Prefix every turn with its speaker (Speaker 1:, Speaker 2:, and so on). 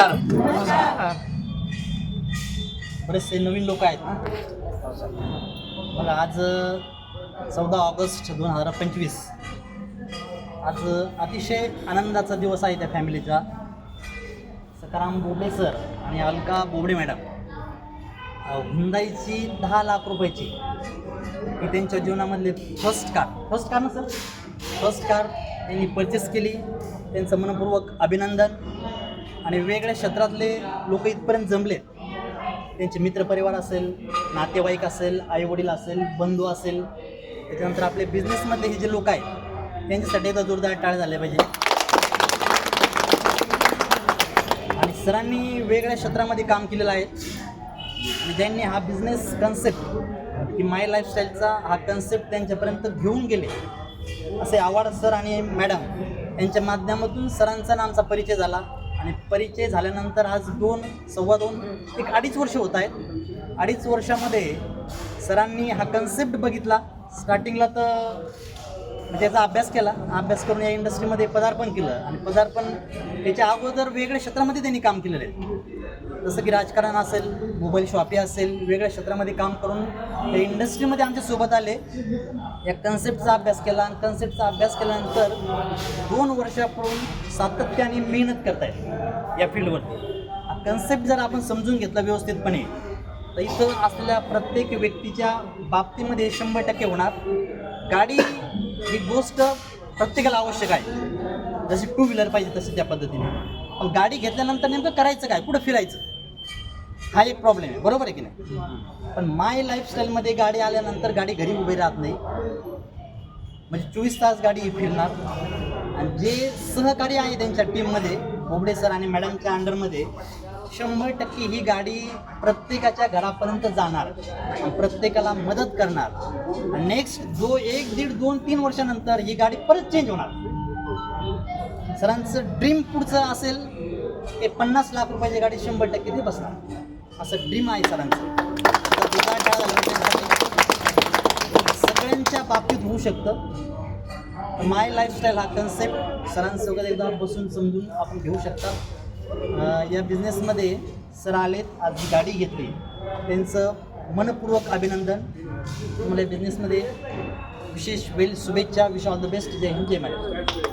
Speaker 1: नमस्कार. बरेचसे नवीन लोक आहेत ना. बघा आज 14 ऑगस्ट 2025. आज अतिशय आनंदाचा दिवस आहे त्या फॅमिलीचा. सकाराम बोबडे सर आणि अलका बोबडे मॅडम हुंदाईची 10 लाख रुपयाची ही त्यांच्या जीवनामधले फर्स्ट कार ना सर, फर्स्ट कार त्यांनी परचेस केली. त्यांचं मनपूर्वक अभिनंदन. आणि वेगवेगळ्या क्षेत्रातले लोक इथपर्यंत जमले. त्यांचे मित्रपरिवार असेल, नातेवाईक असेल, आईवडील असेल, बंधू असेल, त्याच्यानंतर आपले बिझनेसमधले हे जे लोक आहेत त्यांच्यासाठी एकदा जोरदार टाळ झाले पाहिजे. आणि सरांनी वेगवेगळ्या क्षेत्रामध्ये काम केलेलं आहे. आणि ज्यांनी हा बिझनेस कन्सेप्ट की माय लाईफस्टाईलचा हा कन्सेप्ट त्यांच्यापर्यंत घेऊन गेले असे आव्हाड सर आणि मॅडम यांच्या माध्यमातून सरांचा आणि आमचा परिचय झाला. आणि परिचय झाल्यानंतर आज 2-2.25 वर्ष होत आहेत. 2.5 वर्षामध्ये सरांनी हा कन्सेप्ट बघितला. स्टार्टिंगला तर त्याचा अभ्यास केला. अभ्यास करून या इंडस्ट्रीमध्ये पदार्पण केलं. आणि पदार्पण त्याच्या अगोदर वेगळ्या क्षेत्रामध्ये त्यांनी काम केलेलं आहे. जसं की राजकारण असेल, मोबाईल शॉपी असेल, वेगळ्या क्षेत्रामध्ये काम करून त्या इंडस्ट्रीमध्ये आमच्यासोबत आले. या कन्सेप्टचा अभ्यास केला. आणि कन्सेप्टचा अभ्यास केल्यानंतर 2 वर्षापूर्वी सातत्याने मेहनत करतायत या फील्डवरती. हा कन्सेप्ट जर आपण समजून घेतला व्यवस्थितपणे तर इथं असलेल्या प्रत्येक व्यक्तीच्या बाबतीमध्ये 100% होणार. गाडी ही गोष्ट प्रत्येकाला आवश्यक आहे. जशी 2 व्हीलर पाहिजे तशी त्या पद्धतीने. पण गाडी घेतल्यानंतर नेमकं करायचं काय, कुठं फिरायचं, हा एक प्रॉब्लेम आहे. बरोबर आहे की नाही. पण माय लाईफस्टाईलमध्ये गाडी आल्यानंतर गाडी घरी उभी राहत नाही. म्हणजे 24 तास गाडी फिरणार. आणि जे सहकारी आहे त्यांच्या टीममध्ये बोबडे सर आणि मॅडमच्या अंडरमध्ये 100% ही गाडी प्रत्येकाच्या घरापर्यंत जाणार आणि प्रत्येकाला मदत करणार. आणि नेक्स्ट 1-1.5-2-3 वर्षानंतर ही गाडी परत चेंज होणार. सरांचं ड्रीम पुढचं असेल की 50 लाख रुपयाची गाडी 100% ते बसणार. असं ड्रीम आहे सरांचं. सगळ्यांच्या बाबतीत होऊ शकतं. माय लाईफस्टाईल हा कन्सेप्ट सरांसोबत एकदा बसून समजून आपण घेऊ शकता. या बिझनेसमध्ये सर आलेत, आज जी गाडी घेतली त्यांचं मनपूर्वक अभिनंदन. तुम्हाला बिझनेसमध्ये विशेष शुभेच्छा. Wish all the best. जय हिंद, जय महाराष्ट्र.